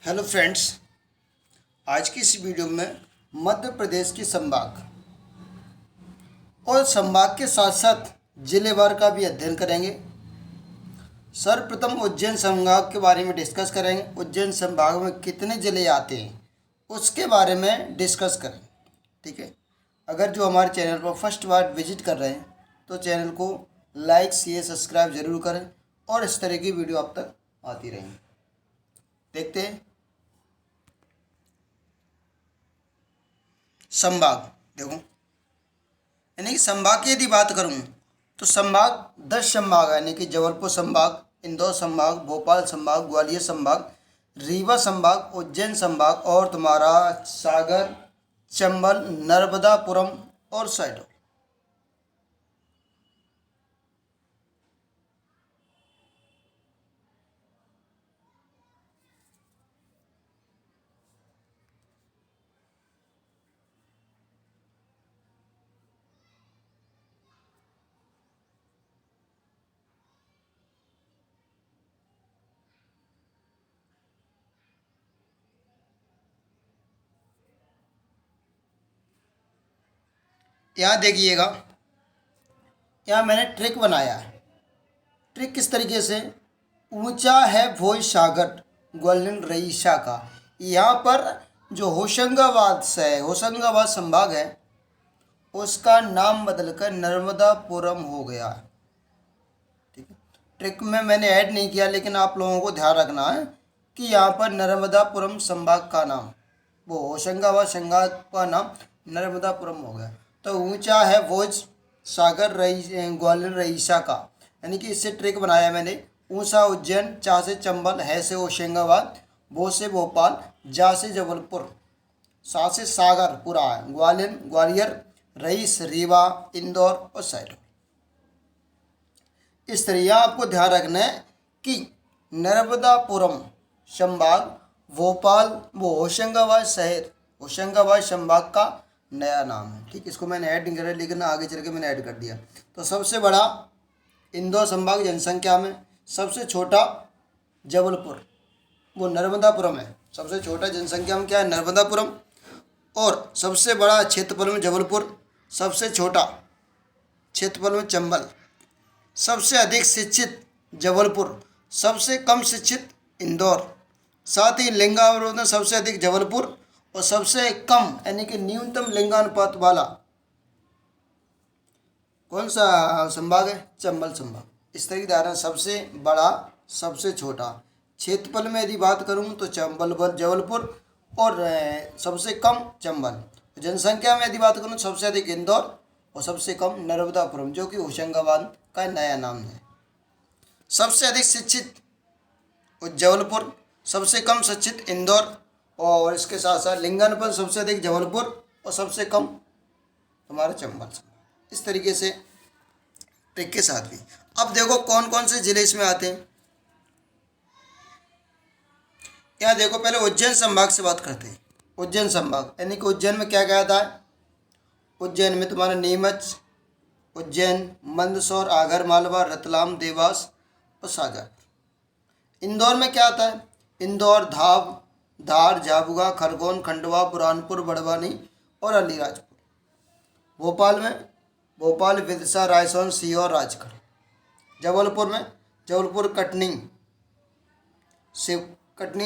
Hello friends. आज की इस वीडियो में मध्य प्रदेश की संभाग और संभाग के साथ साथ जिलेवार का भी अध्ययन करेंगे। सर्वप्रथम उज्जैन संभाग के बारे में डिस्कस करेंगे। उज्जैन संभाग में कितने जिले आते हैं उसके बारे में डिस्कस करें। ठीक है। अगर जो हमारे चैनल पर फर्स्ट बार विजिट कर रहे हैं तो चैनल को लाइक शेयर सब्सक्राइब जरूर करें और इस तरह की वीडियो आप तक आती रहेंगी। देखते हैं संभाग। देखो, यानी कि संभाग की यदि बात करूँ तो संभाग 10 संभाग है, यानी कि जबलपुर संभाग, इंदौर संभाग, भोपाल संभाग, ग्वालियर संभाग, रीवा संभाग, उज्जैन संभाग और तुम्हारा सागर, चंबल, नर्मदापुरम और शहडोल। यहाँ देखिएगा, यहाँ मैंने ट्रिक बनाया है। ट्रिक किस तरीके से, ऊंचा है भोज सागर ग्वालियर रईसा का। यहाँ पर जो होशंगाबाद से है, होशंगाबाद संभाग है, उसका नाम बदलकर नर्मदापुरम हो गया। ठीक है। ट्रिक में मैंने ऐड नहीं किया, लेकिन आप लोगों को ध्यान रखना है कि यहाँ पर नर्मदापुरम संभाग का नाम, वो होशंगाबाद संभाग का नाम नर्मदापुरम हो गया। तो ऊंचा है भोज सागर रई ग्वालियर रईसा का, यानी कि इससे ट्रिक बनाया मैंने। ऊंचा उज्जैन, चा से चंबल, है से होशंगाबाद, भो से भोपाल, जा से जबलपुर, सा से सागर पूरा है, ग्वालियर ग्वालियर, रईस, रीवा, इंदौर और शहडोल। इस तरह आपको ध्यान रखना है कि नर्मदापुरम संभाग भोपाल वो होशंगाबाद शहर, होशंगाबाद संभाग का नया नाम है। ठीक, इसको मैंने ऐड नहीं करा, लेकिन आगे चल के मैंने ऐड कर दिया। तो सबसे बड़ा इंदौर संभाग जनसंख्या में, सबसे छोटा जबलपुर वो नर्मदापुरम है। सबसे छोटा जनसंख्या में क्या है, नर्मदापुरम। और सबसे बड़ा क्षेत्रफल में जबलपुर, सबसे छोटा क्षेत्रफल में चंबल, सबसे अधिक शिक्षित जबलपुर, सबसे कम शिक्षित इंदौर। साथ ही लिंगानुपात में सबसे अधिक जबलपुर और सबसे कम यानी कि न्यूनतम लिंगानुपात वाला कौन सा संभाग है, चंबल संभाग। इस तरह की धारणा, सबसे बड़ा सबसे छोटा। क्षेत्रफल में यदि बात करूं तो चंबल जबलपुर और सबसे कम चंबल। जनसंख्या में यदि बात करूं तो सबसे अधिक इंदौर और सबसे कम नर्मदापुरम, जो कि होशंगाबाद का नया नाम है। सबसे अधिक शिक्षित जबलपुर, सबसे कम शिक्षित इंदौर, और इसके साथ साथ लिंगानुपात सबसे अधिक जबलपुर और सबसे कम हमारा चंबल। इस तरीके से ट्रिक के साथ भी। अब देखो कौन कौन से जिले इसमें आते हैं। यहाँ देखो, पहले उज्जैन संभाग से बात करते हैं। उज्जैन संभाग यानी कि उज्जैन में क्या क्या आता है। उज्जैन में तुम्हारा नीमच, उज्जैन, मंदसौर, आगरमालवा, रतलाम, देवास और शाजापुर। इंदौर में क्या आता है, इंदौर, धार, झाबुआ, खरगोन, खंडवा, बुरहानपुर, बड़वानी और अलीराजपुर। भोपाल में भोपाल, विदिशा, रायसेन, सीहोर, राजगढ़। जबलपुर में जबलपुर, कटनी,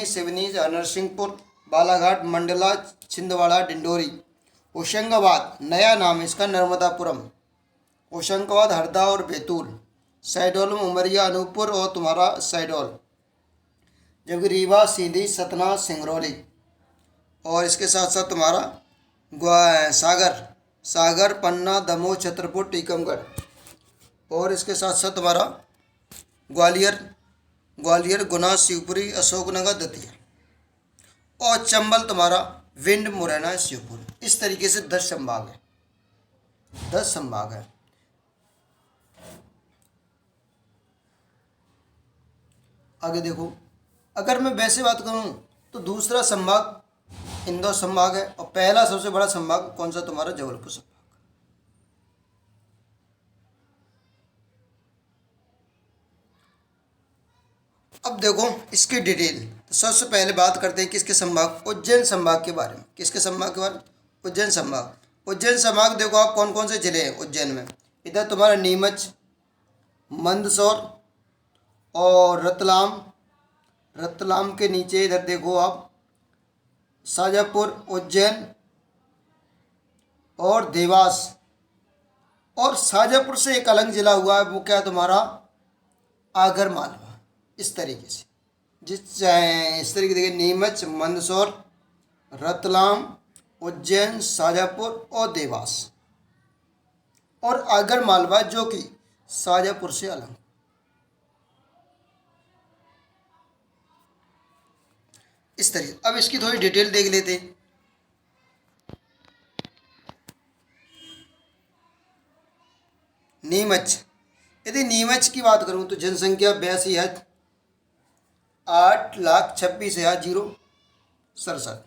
सिवनी, नरसिंहपुर, बालाघाट, मंडला, छिंदवाड़ा, डिंडोरी। होशंगाबाद नया नाम है इसका नर्मदापुरम। होशंगाबाद, हरदा और बैतूल। शहडोल में उमरिया, अनूपपुर और तुम्हारा शहडोल। जबकि रीवा, सीधी, सतना, सिंगरौली। और इसके साथ साथ तुम्हारा सागर, पन्ना, दमोह, छतरपुर, टीकमगढ़। और इसके साथ साथ तुम्हारा ग्वालियर, गुना, शिवपुरी, अशोकनगर, दतिया। और चंबल तुम्हारा विंड, मुरैना, शिवपुरी। इस तरीके से 10 संभाग है, 10 संभाग है। आगे देखो, अगर मैं वैसे बात करूं तो दूसरा संभाग इंदौर संभाग है और पहला सबसे बड़ा संभाग कौन सा, तुम्हारा जबलपुर संभाग। अब देखो इसकी डिटेल। तो सबसे पहले बात करते हैं किसके संभाग, उज्जैन संभाग के बारे में। किसके संभाग के बारे में, उज्जैन संभाग। उज्जैन संभाग देखो आप कौन कौन से जिले हैं उज्जैन में। इधर तुम्हारा नीमच, मंदसौर और रतलाम। रतलाम के नीचे इधर देखो आप शाजापुर, उज्जैन और देवास। और शाजापुर से एक अलग जिला हुआ है, वो क्या है तुम्हारा, आगर मालवा। इस तरीके से इस तरीके देखिए, नीमच, मंदसौर, रतलाम, उज्जैन, शाजापुर और देवास और आगर मालवा जो कि शाजापुर से अलग। इस तरीके। अब इसकी थोड़ी डिटेल देख लेते हैं। नीमच, यदि नीमच की बात करूं तो जनसंख्या 82,08,26,067।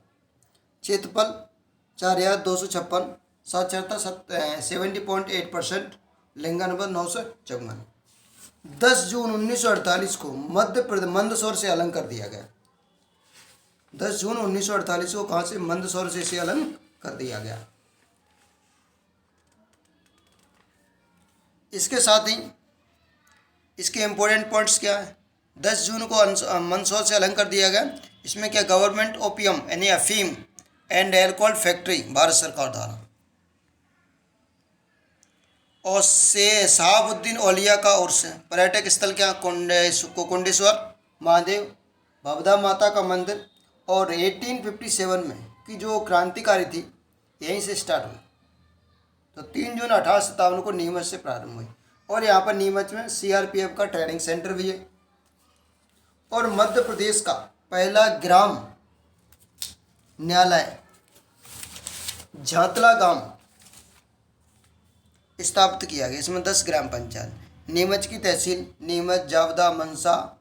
क्षेत्रफल 4,256। साक्षरता 70.8%। लिंगानुपात 954। 10 जून 1948 को मध्य प्रदेश मंदसौर से अलग कर दिया गया। 10 जून 1948 को कहाँ से, मंदसौर से इसे अलग कर दिया गया। इसके साथ ही इसके इम्पोर्टेंट पॉइंट्स क्या है। 10 जून को मंदसौर से अलग कर दिया गया। इसमें क्या, गवर्नमेंट ओपियम यानी अफीम एंड एल्कोहल फैक्ट्री भारत सरकार द्वारा। और से शहाबुद्दीन औलिया का उर्स। पर्यटक स्थल क्या, कुंडेश्वर महादेव, भवदा माता का मंदिर। और 1857 में की जो क्रांतिकारी थी यहीं से स्टार्ट हुई। तो 3 जून 1857 को नीमच से प्रारंभ हुई। और यहाँ पर नीमच में सीआरपीएफ का ट्रेनिंग सेंटर भी है। और मध्य प्रदेश का पहला ग्राम न्यायालय झांतला गांव स्थापित किया गया। इसमें 10 ग्राम पंचायत। नीमच की तहसील नीमच, जावदा, मनसा,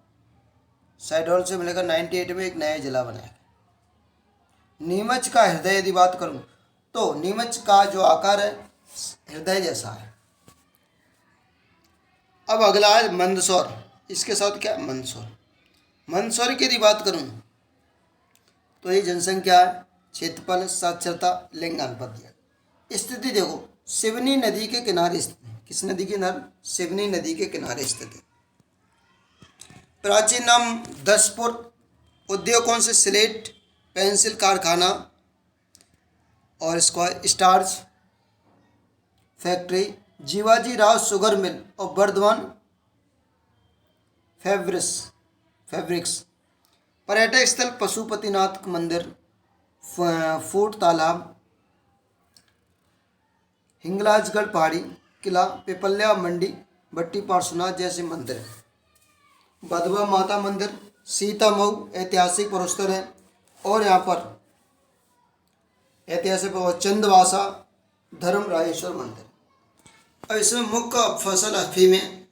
शहडोल से मिलकर 98 में एक नया जिला बनाया। नीमच का हृदय यदि बात करूं तो नीमच का जो आकार है हृदय जैसा है। अब अगला है मंदसौर। इसके साथ क्या, मंदसौर। मंदसौर की यदि बात करूं तो ये जनसंख्या है, क्षेत्रफल, साक्षरता, लिंगानुपात दिया। स्थिति देखो, सिवनी नदी के किनारे स्थित है। किस नदी के किनारे, सिवनी नदी के किनारे स्थित है। प्राचीन नाम दसपुर। उद्योग कौन से, स्लेट पेंसिल कारखाना और starch factory, Jiwaji Rao sugar mill और वर्धमान फैब्रिक्स। पर्यटक स्थल पशुपतिनाथ मंदिर, फूट तालाब, हिंगलाजगढ़ पहाड़ी, किला, पिपल्या मंडी, भट्टी पार्श्वनाथ जैसे मंदिर हैं। बधवा माता मंदिर, सीता मऊ ऐतिहासिक पुरस्कार है। और यहाँ पर ऐतिहासिक चंदवासा धर्मराजेश्वर मंदिर। अब इसमें मुख्य फसल अफीम है।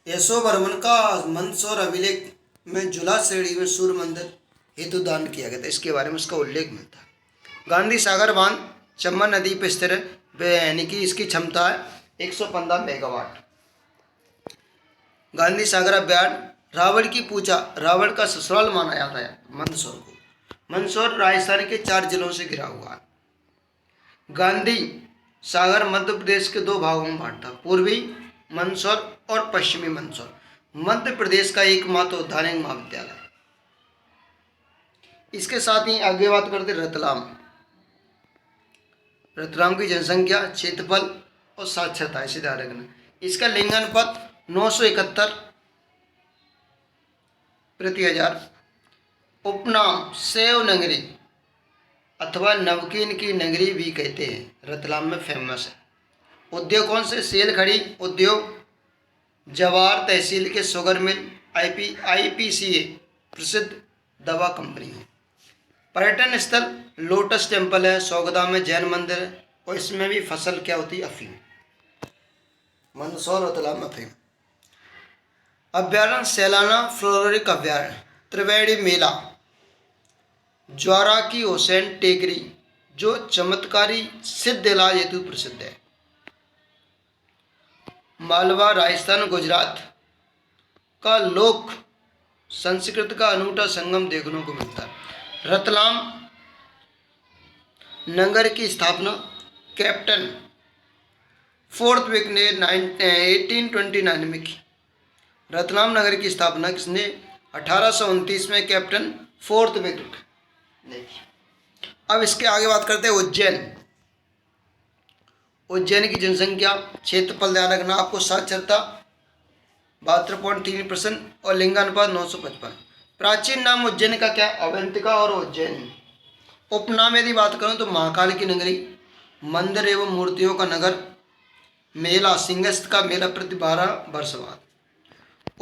यशोवर्मन का मंदसौर अभिलेख में जुला श्रेणी में सूर्य मंदिर हेतु दान किया गया था। इसके बारे में उसका उल्लेख मिलता है। गांधी सागर बांध चंबल नदी पर स्थित है, यानी कि इसकी क्षमता है 115 मेगावाट। गांधी सागर अभ्यारण्य, रावण की पूजा, रावण का ससुराल माना जाता है मंदसौर को। मंदसौर राजस्थान के 4 जिलों से घिरा हुआ है। गांधी सागर मध्य प्रदेश के 2 भागों में बांटता, पूर्वी मंदसौर और पश्चिमी मंदसौर। मध्य प्रदेश का एकमात्र उद्यानिक महाविद्यालय। इसके साथ ही आगे बात करते रतलाम। रतलाम की जनसंख्या, क्षेत्रफल और साक्षरता इसे ध्यान रखना। इसका लिंगानुपात 971 प्रति हजार। उपनाम सेव नगरी अथवा नमकीन की नगरी भी कहते हैं, रतलाम में फेमस है। उद्योग कौन से, सेल खड़ी उद्योग, जवार तहसील के शुगर मिल, IPCA प्रसिद्ध दवा कंपनी है। पर्यटन स्थल लोटस टेम्पल है, सौगदा में जैन मंदिर है। और इसमें भी फसल क्या होती है, अफीम। मंदसौर रतलाम अफीम। अभ्यारण्य सैलाना फ्लोरिक अभ्यारण्य, त्रिवेणी मेला, ज्वारा की हुसैन टेकरी जो चमत्कारी सिद्ध इलाज हेतु प्रसिद्ध है। मालवा राजस्थान गुजरात का लोक संस्कृत का अनूठा संगम देखने को मिलता है। रतलाम नगर की स्थापना कैप्टन फोर्थ विक ने 1829 में की। रतलाम नगर की स्थापना किसने? 1829 में कैप्टन फोर्थ विक ने की। अब इसके आगे बात करते हैं उज्जैन। उज्जैन की जनसंख्या, क्षेत्रफल ध्यान रखना आपको, साक्षरता 72.3% और लिंगानुपात 955। प्राचीन नाम उज्जैन का क्या? अवंतिका और उज्जैन। उपनाम यदि बात करूं तो महाकाल की नगरी, मंदिर एवं मूर्तियों का नगर, मेला, सिंहस्थ का मेला प्रति 12 वर्ष बाद।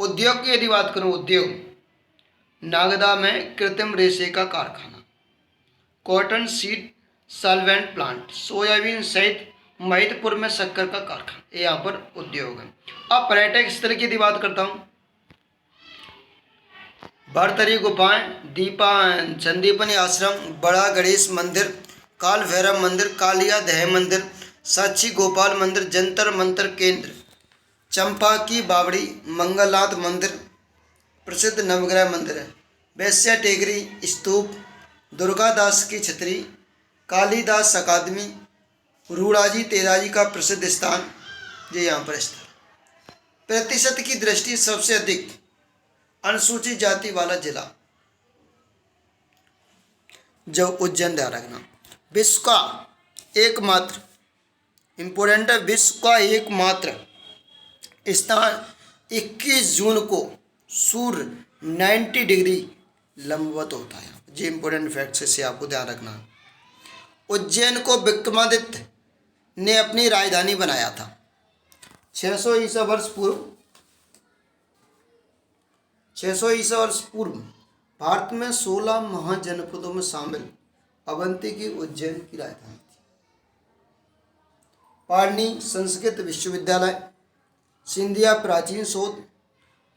उद्योग की यदि बात करूं, उद्योग नागदा में कृत्रिम रेशे का कारखाना, cotton seed solvent plant, soybean सहित महिदपुर में शक्कर का कारखाना, ये यहाँ पर उद्योग है। अब पर्यटक स्थल की यदि बात करता हूँ, भरतरी गुफाएं, दीपा संदीपनी आश्रम, बड़ा गणेश मंदिर, काल भैरव मंदिर, कालिया दह मंदिर, साक्षी गोपाल मंदिर, जंतर मंतर केंद्र, चंपा की बावड़ी, मंगलनाथ मंदिर प्रसिद्ध नवग्रह मंदिर है, वैश्या टेकरी स्तूप, दुर्गादास की छतरी, कालिदास अकादमी, रूड़ाजी तेजाजी का प्रसिद्ध स्थान, ये यहाँ पर स्थित। प्रतिशत की दृष्टि सबसे अधिक अनुसूचित जाति वाला जिला जो उज्जैन, ध्यान रखना। विश्व का एकमात्र, इंपोर्टेंट है, विश्व का एकमात्र स्थान 21 जून को सूर्य 90 डिग्री लंबवत होता है। ये इंपोर्टेंट फैक्ट से आपको ध्यान रखना है। उज्जैन को विक्रमादित्य ने अपनी राजधानी बनाया था। 600 ईसा वर्ष पूर्व 600 ईसा वर्ष पूर्व भारत में 16 महाजनपदों में शामिल अवंती की उज्जैन की राजधानी थी। पाणिनि संस्कृत विश्वविद्यालय, सिंधिया प्राचीन शोध,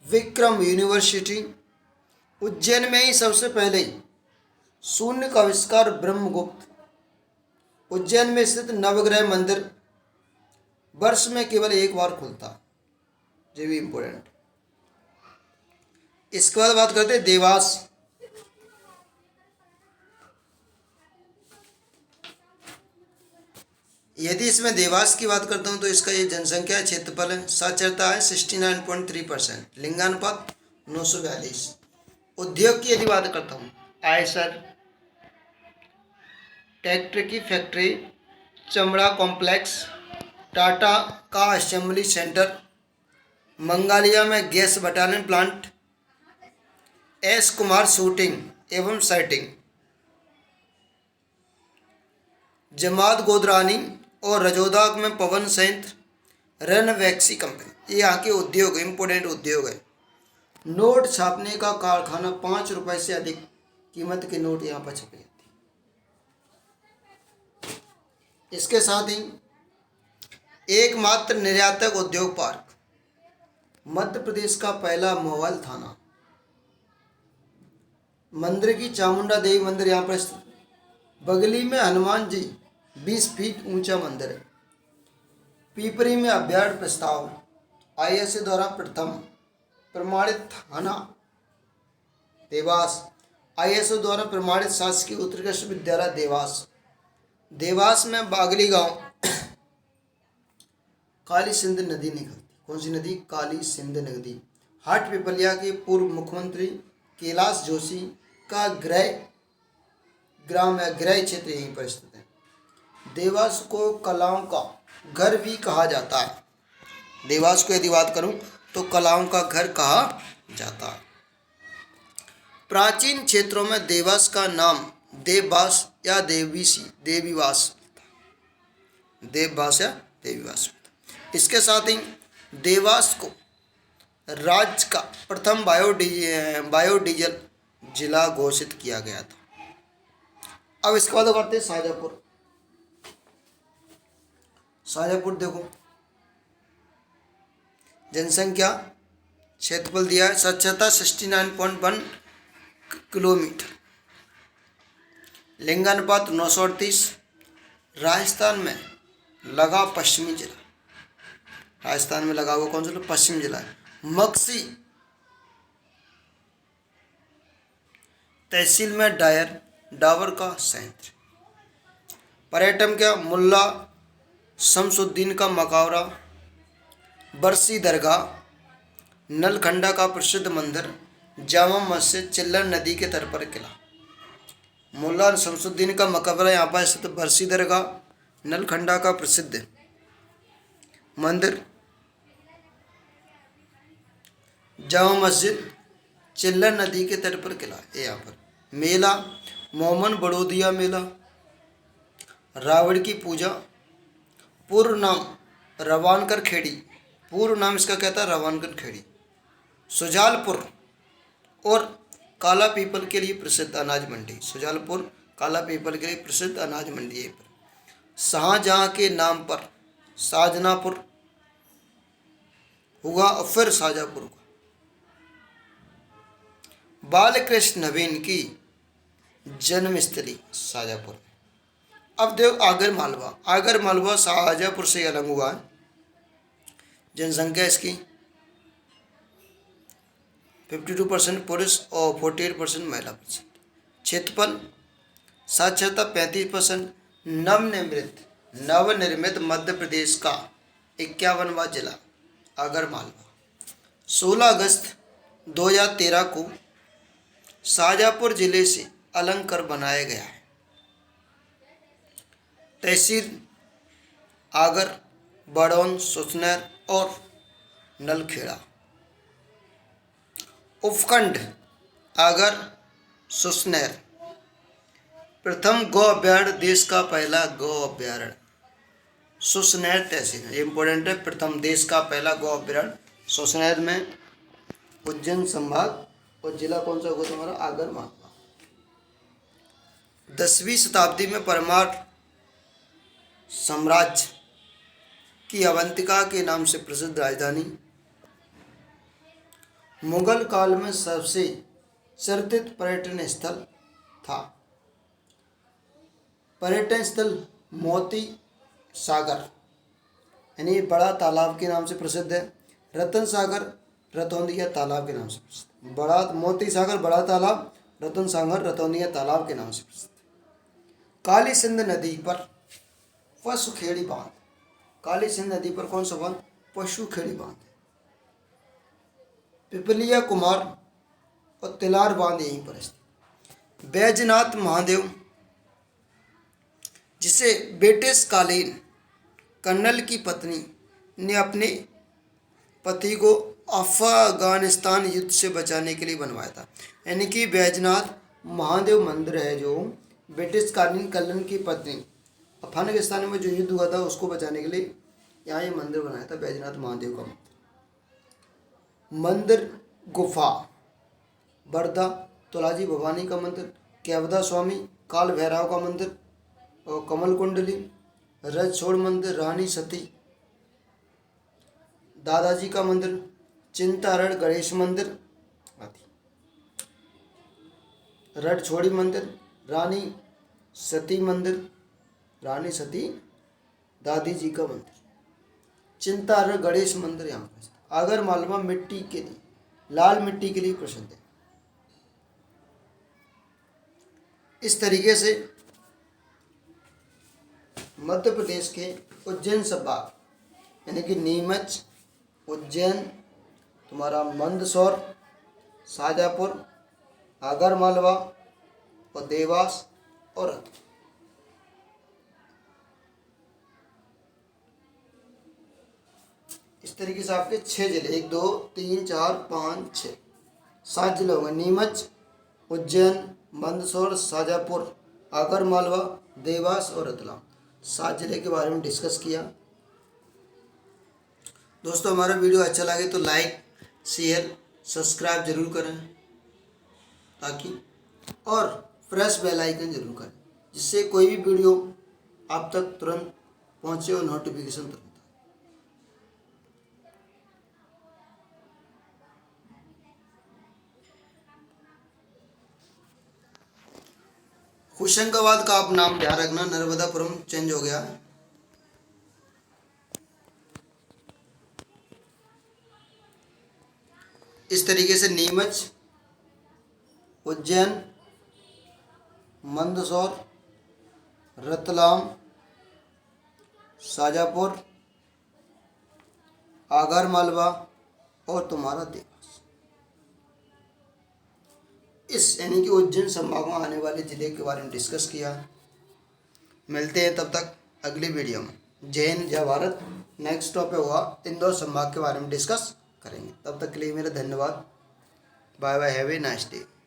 विक्रम यूनिवर्सिटी, उज्जैन में ही सबसे पहले शून्य का आविष्कार ब्रह्मगुप्त, उज्जैन में स्थित नवग्रह मंदिर वर्ष में केवल एक बार खुलता है, ये भी इंपोर्टेंट। इसके बाद बात करते हैं देवास। यदि इसमें देवास की बात करता हूं तो इसका ये जनसंख्या क्षेत्रफल है, साक्षरता है 69.3%, लिंगानुपात 942। उद्योग की यदि बात करता हूँ, आयसर ट्रैक्टर की फैक्ट्री, चमड़ा कॉम्प्लेक्स, टाटा का असेंबली सेंटर, मंगालिया में gas battalion plant, S Kumar shooting एवं साइटिंग, जमात गोदरानी और रजोदा में पवन संयंत्र, रेनवैक्सी कंपनी, ये यहाँ के उद्योग, इंपोर्टेंट उद्योग है। नोट छापने का कारखाना, 5 रुपए से अधिक कीमत के नोट यहाँ पर छपे जाते हैं। इसके साथ ही एकमात्र निर्यातक उद्योग पार्क, मध्य प्रदेश का पहला मोबाइल थाना, मंदिर की चामुंडा देवी मंदिर यहाँ पर स्थित, बगली में हनुमान जी 20 फीट ऊंचा मंदिर है, पीपरी में अभ्यारण्य प्रस्ताव, ISA द्वारा प्रथम प्रमाणित थाना देवास, ISO द्वारा प्रमाणित शासकीय उत्कृष्ट विद्यालय देवास, देवास में बागली गांव काली सिंध नदी निकलती, कौन सी नदी? काली सिंध नदी। हाट पिपलिया के पूर्व मुख्यमंत्री कैलाश जोशी का ग्राम या गृह क्षेत्र यहीं पर स्थित है। देवास को कलाओं का घर भी कहा जाता है। देवास को यदि बात करूं तो कलाओं का घर कहा जाता है। प्राचीन क्षेत्रों में देवास का नाम देववास या देवीवास या देवीवास। इसके साथ ही देवास को राज्य का प्रथम बायोडीजल जिला घोषित किया गया था। अब इसके बाद करते हैं शाहजहाँपुर। शाहजहाँपुर देखो, जनसंख्या, क्षेत्रफल दिया है, साक्षरता 69.1 किलोमीटर, लिंगानुपात 938, राजस्थान में लगा पश्चिमी जिला, राजस्थान में लगा हुआ कौन सा? पश्चिमी जिला है। मक्सी तहसील में डाबर का संयंत्र। पर्यटन क्या, मुल्ला शमसुद्दीन का मकबरा, बरसी दरगाह, नलखंडा का प्रसिद्ध मंदिर, जामा मस्जिद, चिल्लर नदी के तट पर किला। मुल्ला शमसुद्दीन का मकबरा यहाँ पर स्थित, बरसी दरगाह, नलखंडा का प्रसिद्ध मंदिर, जामा मस्जिद, चिल्लर नदी के तट पर किला है यहाँ पर। मेला, मोमन बड़ोदिया मेला, रावण की पूजा, पूर्व नाम रवानकर खेड़ी, पूर्व नाम इसका क्या था, रवानकर खेड़ी। सुजालपुर और काला पीपल के लिए प्रसिद्ध अनाज मंडी, सुजालपुर काला पीपल के लिए प्रसिद्ध अनाज मंडी है पर। शाहजहां के नाम पर शाहजहांपुर हुआ और फिर शाहजहांपुर हुआ। बालकृष्ण नवीन की जन्मस्थली शाहजहांपुर। अब देखो आगर मालवा, आगर मालवा शाहजहांपुर से अलग हुआ है। जनसंख्या इसकी 52% पुरुष और 48% महिला प्रतिशत। क्षेत्रफल, साक्षरता 35%। नवनिर्मित मध्य प्रदेश का 51वां जिला आगर मालवा। 16 अगस्त 2013 को शाहजहांपुर जिले से अलग कर बनाया गया है। तहसील आगर, बड़ौन, सुसनेर और नलखेड़ा। उपखंड आगर, सुसनेर। प्रथम गौ अभ्यारण्य, देश का पहला गौ अभ्यारण्य सुसनेर तहसील है, इंपॉर्टेंट है। प्रथम देश का पहला गौ अभ्यारण्य सुसनेर में, उज्जैन संभाग, और जिला कौन सा होगा तुम्हारा, आगर मालवा। 10वीं शताब्दी में परमार साम्राज्य की अवंतिका के नाम से प्रसिद्ध राजधानी। मुगल काल में सबसे चर्चित पर्यटन स्थल था। पर्यटन स्थल मोती सागर यानी बड़ा तालाब के नाम से प्रसिद्ध है। रतन सागर रतौंदिया तालाब के नाम से प्रसिद्ध। बड़ा मोती सागर बड़ा तालाब, रतन सागर रतौंदिया तालाब के नाम से प्रसिद्ध। काली सिंध नदी पर पशुखेड़ी बांध, काली सिंध नदी पर कौन सा बांध, पशुखेड़ी बांध। पिपलिया कुमार और तिलार बांध यहीं पर स्थित। बैजनाथ महादेव, जिसे ब्रिटिश कालीन कर्नल की पत्नी ने अपने पति को अफगानिस्तान युद्ध से बचाने के लिए बनवाया था। यानी कि बैजनाथ महादेव मंदिर है जो ब्रिटिश कालीन कर्नल की पत्नी अफगानिस्तान में जो युद्ध हुआ था उसको बचाने के लिए यहाँ ये मंदिर बनाया था, बैजनाथ महादेव का मंदिर। मंदिर गुफा, बरदा तुलाजी भवानी का मंदिर, केवदा स्वामी काल भैरव का मंदिर, और कमल कुंडली, रजछोड़ मंदिर, रानी सती दादाजी का मंदिर, चिंतारण गणेश मंदिर आदि। रजछोड़ी मंदिर, रानी सती मंदिर, रानी सती दादी जी का मंदिर, चिंतारण गणेश मंदिर यहाँ पर। आगर मालवा मिट्टी के लिए, लाल मिट्टी के लिए प्रसिद्ध है। इस तरीके से मध्य प्रदेश के उज्जैन संभाग यानी कि नीमच, उज्जैन, तुम्हारा मंदसौर, शाहजहांपुर, आगर मालवा और देवास और रतन, इस तरीके से आपके 6 जिले, 1 2 3 4 5 6 7 जिले होंगे। नीमच, उज्जैन, मंदसौर, शाहजहांपुर, आगर मालवा, देवास और रतलाम, 7 जिले के बारे में डिस्कस किया। दोस्तों हमारा वीडियो अच्छा लगे तो लाइक, शेयर, सब्सक्राइब जरूर करें ताकि, और प्रेस बेल आइकन जरूर करें जिससे कोई भी वीडियो आप तक तुरंत पहुंचे और नोटिफिकेशन तुरंत। होशंगाबाद का आप नाम ध्यान रखना, नर्मदापुरम चेंज हो गया है। इस तरीके से नीमच, उज्जैन, मंदसौर, रतलाम, शाजापुर, आगर मालवा और तुम्हारा देवास। इस यानी कि उज्जैन संभाग में आने वाले जिले के बारे में डिस्कस किया। मिलते हैं तब तक अगली वीडियो में। जय हिंद, जय भारत। नेक्स्ट टॉपिक हुआ इंदौर संभाग के बारे में डिस्कस करेंगे। तब तक के लिए मेरा धन्यवाद। Bye bye, have a nice day.